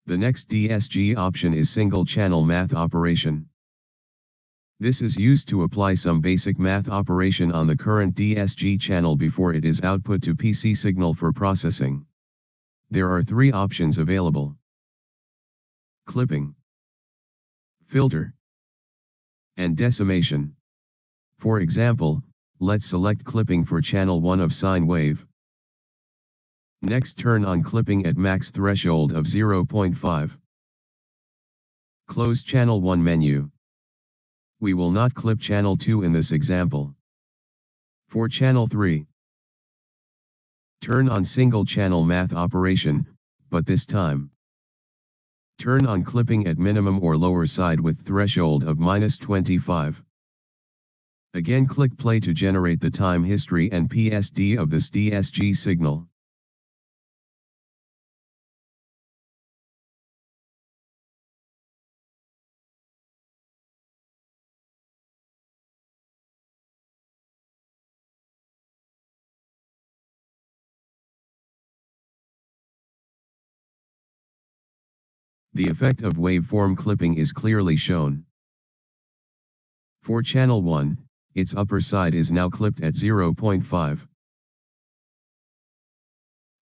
The next DSG option is single channel math operation. This is used to apply some basic math operation on the current DSG channel before it is output to PC signal for processing. There are three options available: clipping, filter, and decimation. For example, let's select clipping for channel 1 of sine wave. Next, turn on clipping at max threshold of 0.5. Close channel 1 menu. We will not clip channel 2 in this example. For channel 3, turn on single channel math operation, but this time, turn on clipping at minimum or lower side with threshold of -25. Again, click play to generate the time history and PSD of this DSG signal. The effect of waveform clipping is clearly shown. For channel 1, its upper side is now clipped at 0.5.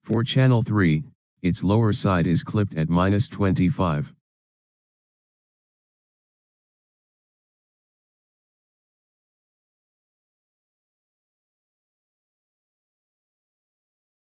For channel 3, its lower side is clipped at -25.